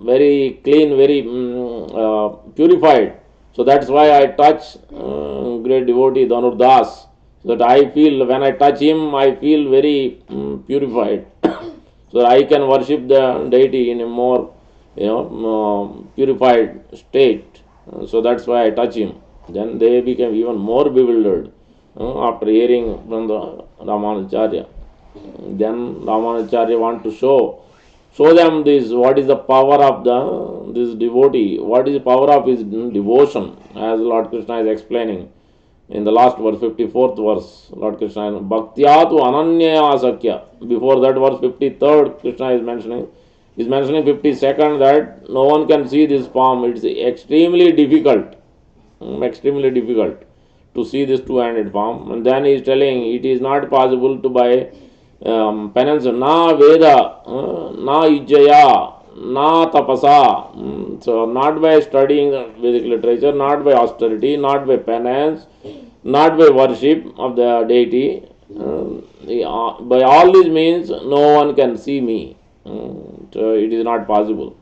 very clean, very purified. So that's why I touch great devotee Dhanur Das. So that I feel, when I touch him, I feel very purified. So that I can worship the deity in a more, purified state. So that's why I touch him. Then they became even more bewildered after hearing from the Ramanujacharya. Then Ramanujacharya want to show them this, what is the power of this devotee, what is the power of his devotion, as Lord Krishna is explaining in the last verse, 54th verse. Lord Krishna is Bhaktyatu Ananyaya Sakya. Before that verse, 53rd, Krishna is mentioning 52nd, that no one can see this form. It's extremely difficult to see this two-handed form. And then he is telling it is not possible to buy penance, na Veda, na Ijjaya, na Tapasa. So not by studying Vedic literature, not by austerity, not by penance, not by worship of the deity. By all these means, no one can see me. So it is not possible.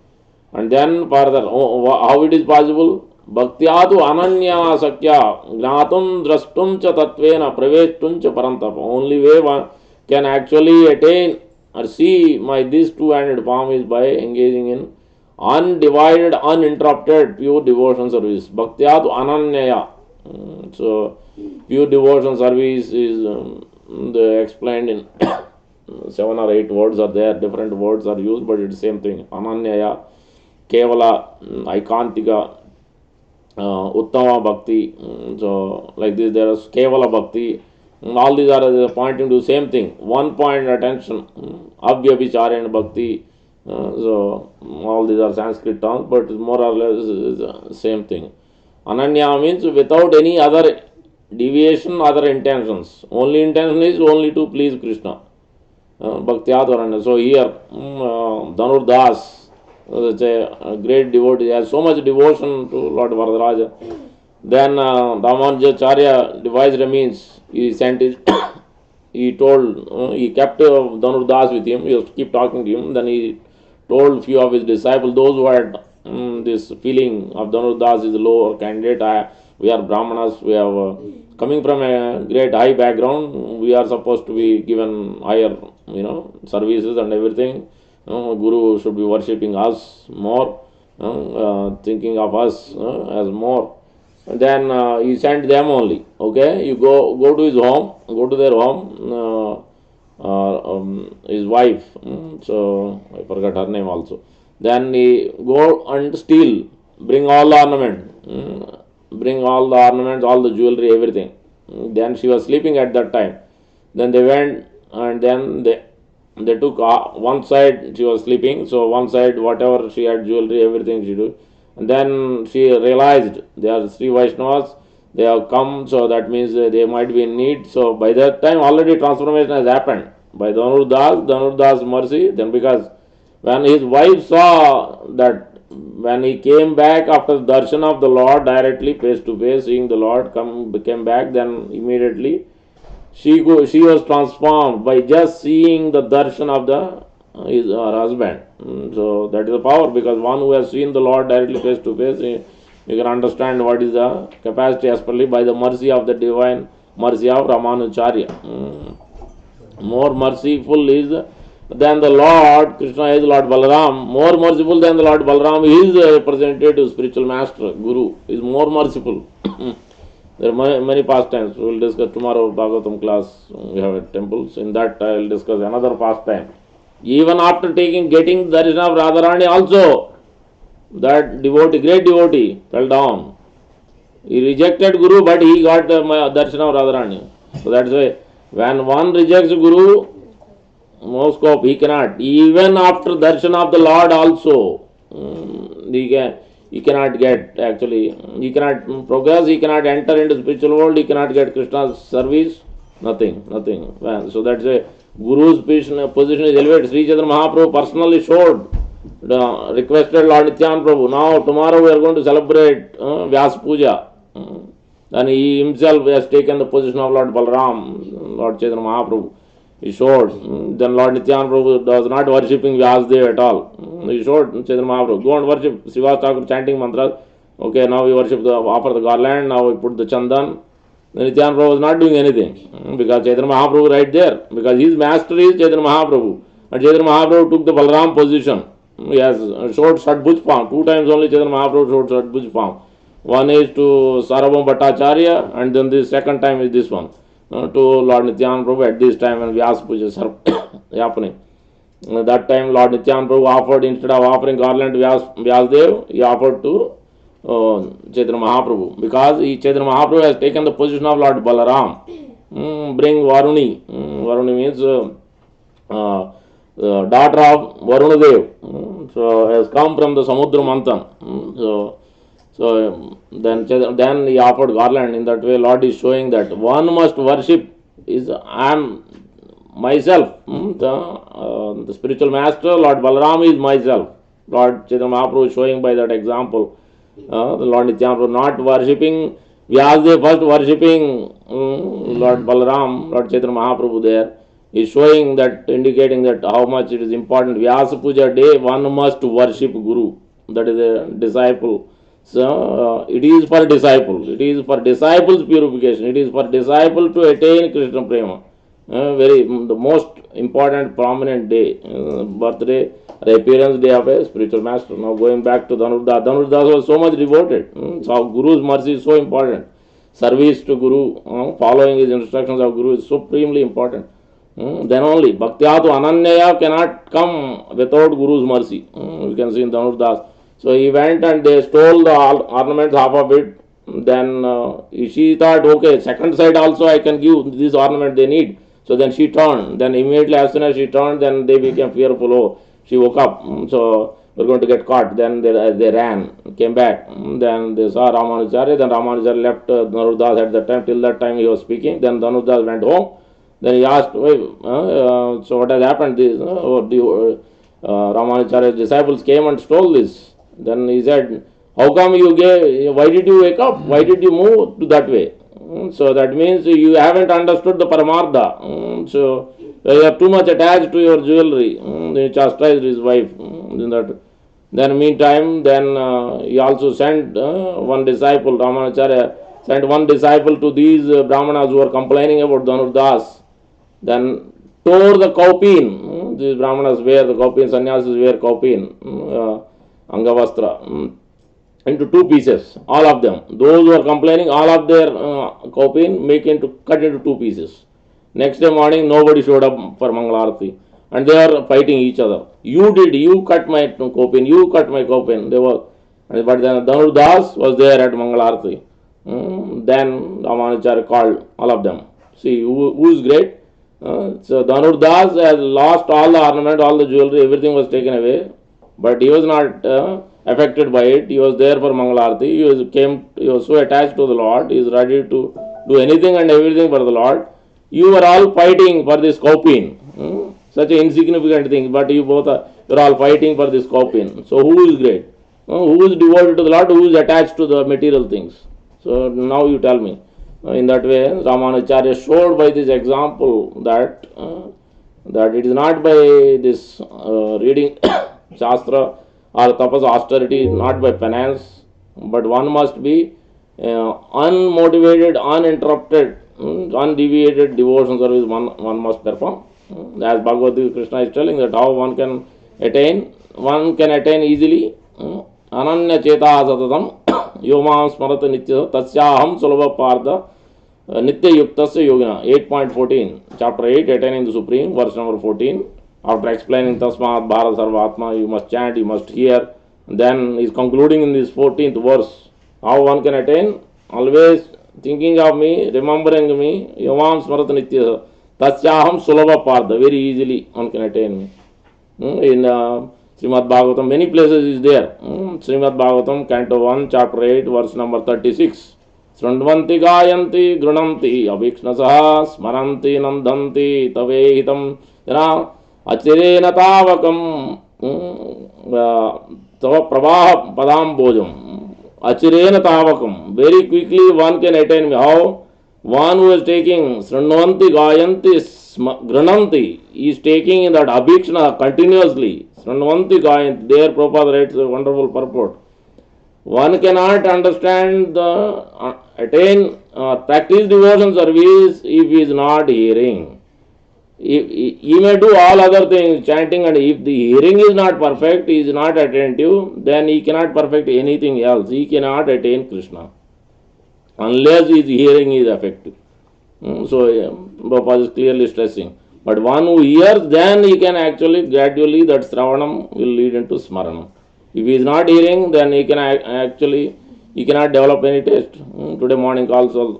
And then further, how it is possible? Bhaktyatu ananya sakya gnatum drastum cha tatvena praveshtum cha parantapa. Only way one can actually attain or see my this two-handed palm is by engaging in undivided, uninterrupted, pure devotion service. Bhaktyatu ananyaya. So, pure devotion service is explained in 7 or 8 words are there. Different words are used, but it's the same thing. Ananyaya, Kevala, Aikantika, Uttama Bhakti. So, like this, there is Kevala Bhakti. All these are pointing to the same thing. One point attention. Abhyabhichara and Bhakti. So, all these are Sanskrit terms, but more or less is the same thing. Ananya means without any other deviation, other intentions. Only intention is only to please Krishna. Bhaktyadvaranya. So here, Dhanur Das, a great devotee, has so much devotion to Lord Varadaraja. Then Ramanujacharya devised a means. He sent his, he told, he kept Dhanur Das with him. He used to keep talking to him. Then he told few of his disciples, those who had this feeling of Dhanur Das is a lower candidate. We are Brahmanas, we have coming from a great high background, we are supposed to be given higher, services and everything. Guru should be worshipping us more, thinking of us as more. And then he sent them only. Okay, you go to his home, go to their home. His wife, so I forgot her name also. Then he go and steal, bring all the ornaments, all the jewelry, everything. Then she was sleeping at that time. Then they went and then they took one side, she was sleeping, so one side whatever she had jewelry, everything she do. And then she realized they are Sri Vaishnavas, they have come, so that means they might be in need. So by that time already transformation has happened by Dhanur Das mercy. Then because when his wife saw that, when he came back after darshan of the Lord directly face to face, seeing the Lord came back, then immediately she was transformed by just seeing the darshan of her husband. So that is the power, because one who has seen the Lord directly face to face, you can understand what is the capacity as per by the mercy of the divine mercy of Ramanujarya. More merciful is than the Lord, Krishna is Lord Balaram, more merciful than the Lord Balaram, his representative, spiritual master, Guru, is more merciful. There are many pastimes. We will discuss tomorrow, Bhagavatam class. We have a temple. So in that I will discuss another pastime. Even after getting darshan of Radharani also, that devotee, great devotee, fell down. He rejected Guru, but he got the darshan of Radharani. So that's why when one rejects Guru, no scope, he cannot. Even after darshan of the Lord also, he cannot get, actually, he cannot progress, he cannot enter into spiritual world, he cannot get Krishna's service, nothing. So that's why Guru's position is elevated. Sri Chaitanya Mahaprabhu personally showed, requested Lord Nityananda Prabhu, now tomorrow we are going to celebrate Vyasa Puja. Then he himself has taken the position of Lord Balaram, Lord Chaitanya Mahaprabhu. He showed. Then Lord Nityananda Prabhu was not worshipping Vyasadeva at all. He showed Chaitanya Mahaprabhu, go and worship. Srivas Thakur chanting mantras. Okay, now we worship, offer the garland, now we put the chandan. Then Nityananda Prabhu was not doing anything, because Chaitanya Mahaprabhu right there. Because his master is Chaitanya Mahaprabhu. And Chaitanya Mahaprabhu took the Balaram position. He has showed Shadbhuj form. 2 times only Chaitanya Mahaprabhu showed Shadbhuj form. One is to Sarvabhauma Bhattacharya, and then the second time is this one. To Lord Nityananda Prabhu at this time when Vyasa Puja is happening. That time Lord Nityananda Prabhu offered, instead of offering garland to Vyasadeva, he offered to Chaitanya Mahaprabhu, because Chaitanya Mahaprabhu has taken the position of Lord Balaram. Bring Varuni. Varuni means daughter of Varunadev. So has come from the Samudra Manthan. So then he offered garland. In that way, Lord is showing that one must worship is I am myself. The spiritual master, Lord Balaram, is myself. Lord Chaitanya Mahaprabhu is showing by that example. The Lord Nityananda Prabhu not worshipping Vyasdev first worshipping Lord Balaram, Lord Chaitanya Mahaprabhu there, is showing that, indicating that how much it is important. Vyasa Puja day, one must worship Guru, that is a disciple. So it is for disciple, it is for disciples purification, it is for disciple to attain Krishna Prema. Very the most important prominent day, birthday or appearance day of a spiritual master. Now going back to Dhanurdas, Dhanurdas was so much devoted. So Guru's mercy is so important. Service to Guru, following his instructions of Guru is supremely important. Then only Bhaktyatu Ananyaya cannot come without Guru's mercy. You can see in Dhanurdas. So he went and they stole the ornaments, half of it. Then she thought, okay, second side also I can give this ornament they need. So then she turned. Then immediately as soon as she turned, then they became fearful. Oh, she woke up. So we're going to get caught. Then they ran, came back. Then they saw Ramanujacharya. Then Ramanujacharya left Dhanurdas at that time. Till that time he was speaking. Then Dhanurdas went home. Then he asked, so what has happened? This Ramanujacharya's disciples came and stole this. Then he said, how come you gave, why did you wake up? Why did you move to that way? So that means you haven't understood the Paramartha. So you are too much attached to your jewelry. He chastised his wife. Then meantime, then he also sent one disciple, Ramanujacharya, sent one disciple to these Brahmanas who were complaining about Dhanurdas. Then tore the kaupin. These Brahmanas wear the kaupin, sannyasis wear kaupin, Angavastra, into two pieces, all of them. Those who are complaining, all of their kaupin cut into two pieces. Next day morning, nobody showed up for Mangalarati. And they are fighting each other. You cut my kaupin, you cut my kaupin. They were, but then Dhanurdas was there at Mangalarati. Then Ramanujacharya called all of them. See, who is great? So Dhanurdas has lost all the ornament, all the jewelry, everything was taken away. But he was not affected by it. He was there for Mangalarati. He was so attached to the Lord. He is ready to do anything and everything for the Lord. You were all fighting for this kaupin. Such an insignificant thing, but you are all fighting for this kaupin. So who is great? Who is devoted to the Lord? Who is attached to the material things? So now you tell me. In that way, Ramanujacharya showed by this example that it is not by this reading Shastra or tapas austerity, not by penance, but one must be unmotivated, uninterrupted, undeviated devotion service one must perform. As Bhagavad Gita, Krishna is telling that how one can attain easily. Ananya cheta satatam yomam smarata nitya tasyaham sulabha partha nitya yuktasya yogina. 8.14, chapter 8, attaining the supreme, verse number 14. After explaining Tasmat Bharat Sarvatma, you must chant, you must hear. Then he is concluding in this 14th verse. How one can attain? Always thinking of me, remembering me, Yamam Smarata Nitya, Tasyaham Sulabha Partha, very easily one can attain me. In Srimad Bhagavatam, many places is there. Srimad Bhagavatam, Canto 1, Chapter 8, verse number 36. Srandvanti gayanti grunanti abhikshnasaha smaranti nandanti tavehitam. Achirena tavakam tava pravaha padambojam. Achirena tavakam. Very quickly one can attain me. How? One who is taking Srandvanti gayanti grananti is taking in that abhikshana continuously. Srandvanti gayanti. There Prabhupada writes a wonderful purport. One cannot understand attain practice devotion service if he is not hearing. He may do all other things, chanting, and if the hearing is not perfect, he is not attentive, then he cannot perfect anything else. He cannot attain Krishna unless his hearing is effective. So Prabhupada is clearly stressing. But one who hears, then he can actually gradually, that Sravanam will lead into Smaranam. If he is not hearing, then he cannot develop any taste. Today morning class also,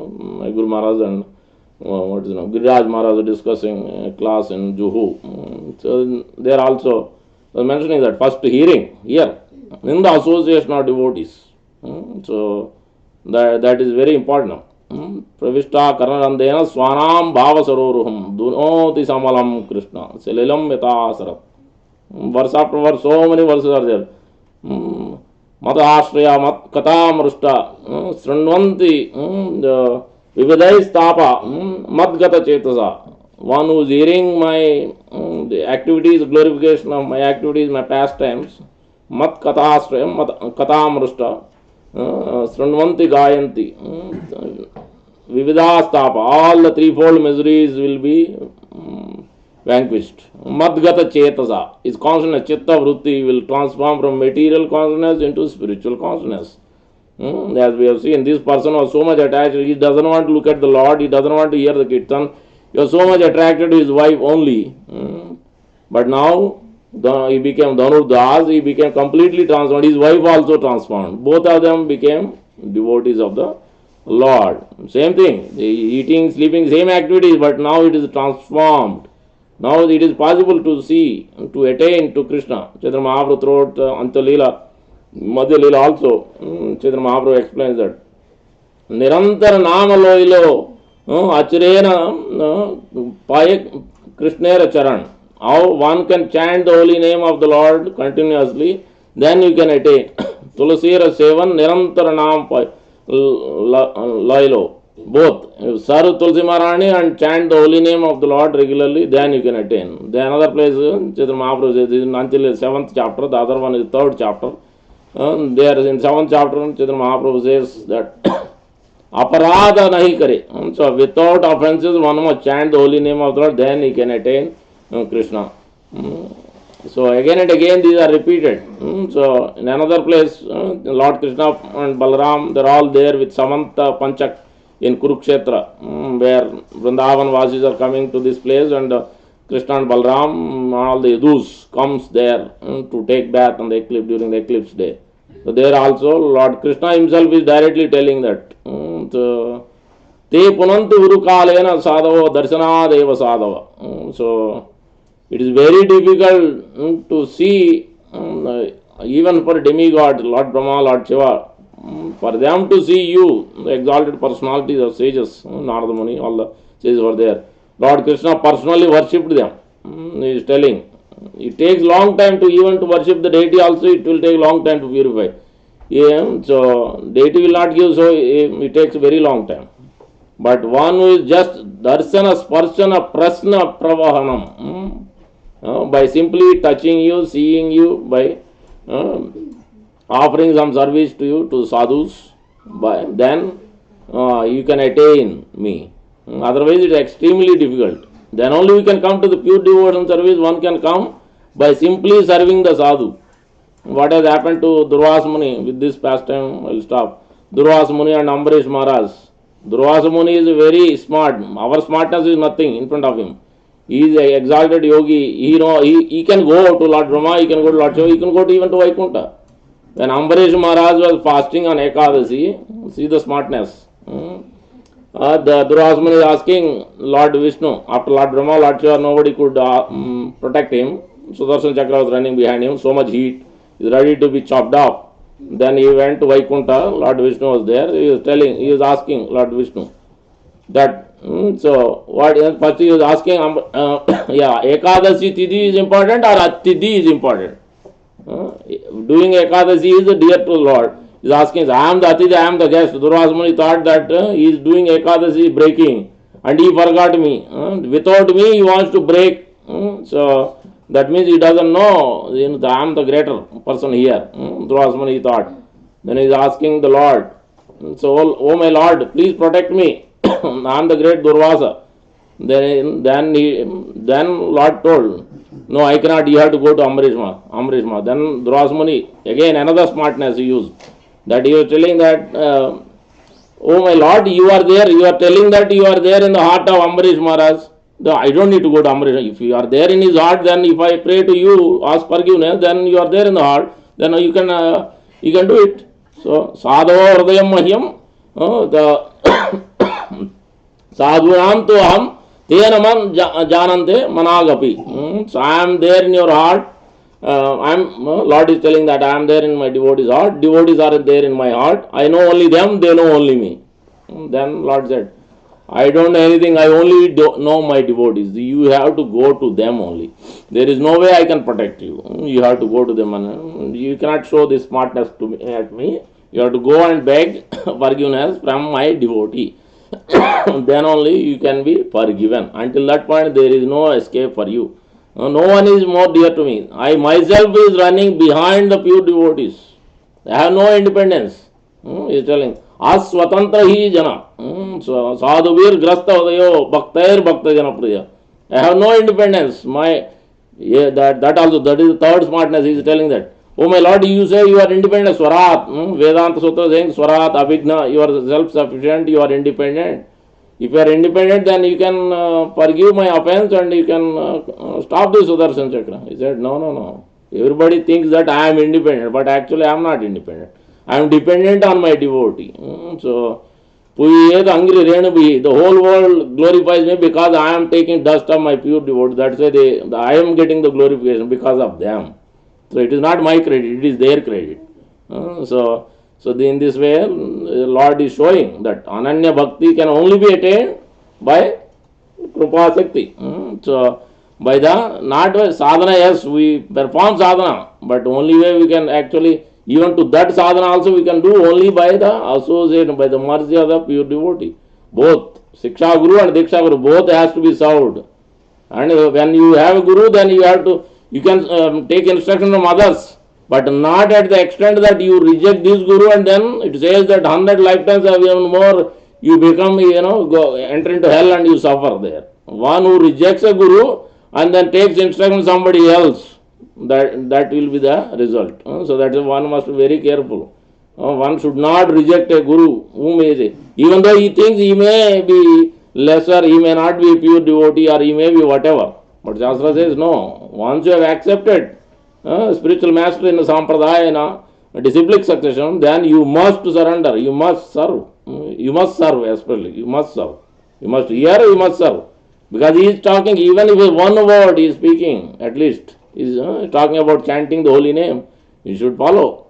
my Guru Maharaj and Giriraj Maharaj are discussing a class in Juhu. So they are also mentioning that first hearing here in the association of devotees. So that is very important. Pravishta Karanandena Swanam Bhava Saroruham Dunoti Samalam Krishna Selilam Yata Sarat. Verse after verse, so many verses are there. Mat Ashraya Mat Katamrushta Srunvanti Vividai Stapa Madgata Chetasa. One who is hearing my the activities, glorification of my activities, my pastimes, Mat Katashraya Mat Katamrushta Srunvanti Gayanti Vividastapa, all the threefold miseries will be vanquished. Madgata Chetasa, his consciousness, Chitta Vritti, will transform from material consciousness into spiritual consciousness. As we have seen, this person was so much attached, he doesn't want to look at the Lord, he doesn't want to hear the Kirtan, he was so much attracted to his wife only. But now, he became Dhanurdas, he became completely transformed, his wife also transformed. Both of them became devotees of the Lord. Same thing, eating, sleeping, same activities, but now it is transformed. Now it is possible to see, to attain to Krishna. Chaitanya Mahaprabhu throughout Antalila, Madhya Lila also, Chaitanya Mahaprabhu explains that. Nirantar Namaloilo, Acharena, Paye Krishnera Charan. How one can chant the holy name of the Lord continuously, then you can attain. Tulasira Sevan, Nirantar Nam Lailo. Both. You serve Tulsi Maharani and chant the holy name of the Lord regularly, then you can attain. Then another place, Chaitanya Mahaprabhu says, this is until the 7th chapter, the other one is 3rd chapter. There in 7th chapter, Chaitanya Mahaprabhu says that Aparada nahi kare. So without offenses, one must chant the holy name of the Lord, then he can attain Krishna. So again and again these are repeated. So in another place, Lord Krishna and Balaram, they are all there with Samanta Panchak in Kurukshetra, where Vrindavan Vasis are coming to this place, and Krishna and Balaram, all the Yadus comes there to take bath on the eclipse during the eclipse day. So there also Lord Krishna himself is directly telling that Te punantu virukalena sadhava darshanadeva sadhava. So it is very difficult to see, even for demigod, Lord Brahma, Lord Shiva, for them to see you, the exalted personalities of sages, Narada Muni, all the sages were there. Lord Krishna personally worshipped them. He is telling, it takes long time to even to worship the deity also, it will take long time to purify. Yeah, so deity will not give, so it takes a very long time. But one who is just darsana, sparshana, prasna, pravahanam, by simply touching you, seeing you, by offering some service to you, to sadhus, then you can attain me. Otherwise it is extremely difficult. Then only we can come to the pure devotion service, one can come by simply serving the sadhu. What has happened to Durvasa Muni? With this pastime I will stop. Durvasa Muni and Ambarish Maharaj. Durvasa Muni is very smart. Our smartness is nothing in front of him. He is an exalted yogi. He can go to Lord Brahma, he can go to Lord Shiva, he can go to even to Vaikuntha. When Ambarish Maharaj was fasting on Ekadasi, see the smartness. The Durvasa Muni is asking Lord Vishnu, after Lord Brahma, Lord Shiva, nobody could protect him. Sudarshan Chakra was running behind him, so much heat, he is ready to be chopped off. Then he went to Vaikuntha, Lord Vishnu was there, he was asking Lord Vishnu that, so what first he was asking, Ekadasi Tithi is important or Atithi is important? Doing Ekadasi is dear to the Lord. He is asking, I am the Atithi, I am the guest. Durvasa Muni thought that he is doing Ekadasi breaking and he forgot me. Without me he wants to break. So that means he doesn't know, I am the greater person here. Durvasa Muni thought. Then he is asking the Lord, so, oh my Lord, please protect me. I am the great Durvasa. Then Lord told, no, I cannot, you have to go to Ambarish Ma. Then Durvasa Muni, again another smartness he used, that he was telling that, oh my Lord, you are there, you are telling that you are there in the heart of Ambarish Maharaj. I don't need to go to Ambarish. If you are there in his heart, then if I pray to you, ask forgiveness, then you are there in the heart, then you can do it. So, sadhava hridayam mahyam, the sadhunam to aham, tena man janante managapi. So, I am there in your heart. Lord is telling that I am there in my devotee's heart. Devotees are there in my heart. I know only them, they know only me. Then Lord said, I don't know anything, I only know my devotees. You have to go to them only. There is no way I can protect you. You have to go to them, and you cannot show this smartness to me, at me. You have to go and beg forgiveness from my devotee. Then only you can be forgiven. Until that point, there is no escape for you. No one is more dear to me. I myself is running behind the pure devotees. I have no independence. He is telling. Aswatantra hi jana. Sadhuvir grasta udayo bhaktair bhakta jana priya. I have no independence. That also, that is the third smartness. He is telling that. Oh my Lord, you say you are independent. Swarat. Vedanta Sutra saying Swarat, Abhigna, you are self-sufficient, you are independent. If you are independent, then you can forgive my offense and you can stop the Sudarshan Chakra. He said, no, no, no. Everybody thinks that I am independent, but actually I am not independent. I am dependent on my devotee. So, the whole world glorifies me because I am taking dust of my pure devotee. That's why I am getting the glorification because of them. So it is not my credit, it is their credit. In this way, Lord is showing that Ananya Bhakti can only be attained by Krupa Shakti. So by the, not by sadhana, yes, we perform sadhana, but only way we can actually, even to that sadhana also we can do only by the association, by the mercy of the pure devotee. Both Siksha Guru and Diksha Guru, both has to be served. And when you have a Guru, then you can take instruction from others, but not at the extent that you reject this Guru and then it says that 100 lifetimes or even more you become, enter into hell and you suffer there. One who rejects a Guru and then takes instruction from somebody else, that will be the result. So that is, one must be very careful. One should not reject a Guru, whom even though he thinks he may be lesser, he may not be a pure devotee, or he may be whatever. But Shastra says no. Once you have accepted spiritual master in the Sampradaya, in a disciplic succession, then you must surrender, you must serve. You must serve, especially. You must serve. You must hear, you must serve. Because he is talking, even if one word he is speaking, at least, he is talking about chanting the holy name, you should follow.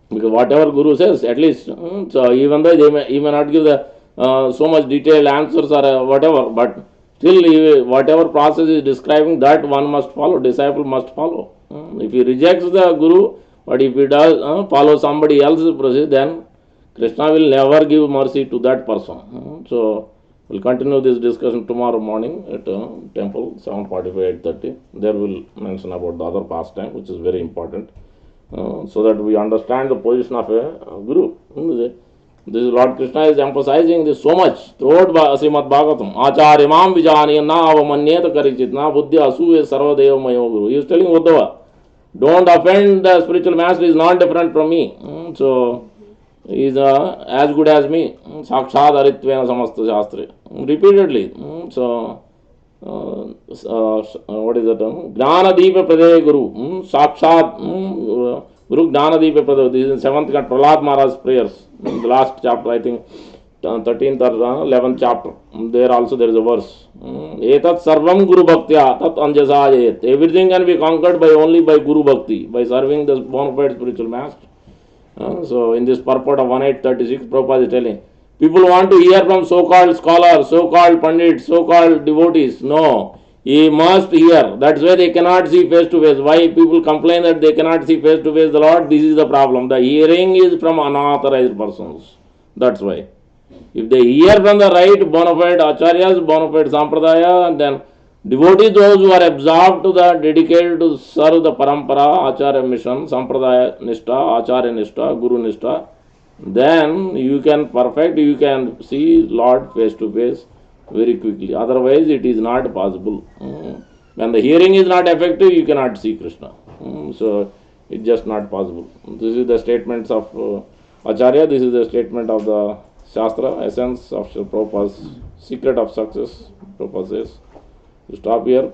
Because whatever Guru says, at least, so even though he may not give the so much detailed answers or whatever, but still whatever process is describing, that one must follow, disciple must follow. If he rejects the Guru, but if he does follow somebody else's process, then Krishna will never give mercy to that person. So we'll continue this discussion tomorrow morning at temple, 7:45, 8:30. There we'll mention about the other pastime, which is very important. So that we understand the position of a Guru. This Lord Krishna is emphasizing this so much throughout Srimad Bhagavatam. Acharya mam vijani na avamanyeta karichit na buddhya asuve sarvadeva mayo Guru. He is telling Uddhava, don't offend the spiritual master, is not different from me. So he is as good as me. Sakshad aritvena samasta shastre. Repeatedly. What is the term? Jnanadeepa Pradaya Guru. Sakshat Guru Jnanadeepa Pradaya. This is in 7th canto, Prahlad Maharaj's prayers. In the last chapter, I think 13th or 11th chapter. There also there is a verse. Etat sarvam Guru Bhaktya tat anjasa jayet. Everything can be conquered only by Guru Bhakti, by serving the bona fide spiritual master. So in this purport of 1836, Prabhupada is telling, people want to hear from so-called scholars, so-called pandits, so-called devotees. No, he must hear. That's why they cannot see face to face. Why people complain that they cannot see face to face the Lord? This is the problem. The hearing is from unauthorized persons. That's why. If they hear from the right bona fide acharyas, bona fide sampradaya, and then devotees, those who are absorbed to the dedicated to serve the parampara, acharya mission, sampradaya nishta, acharya nishta, guru nishta, then you can see Lord face to face very quickly. Otherwise, it is not possible. When the hearing is not effective, you cannot see Krishna. So, it's just not possible. This is the statements of Acharya, this is the statement of the Shastra, essence of Srila Prabhupada's secret of success. Prabhupada says, to stop here.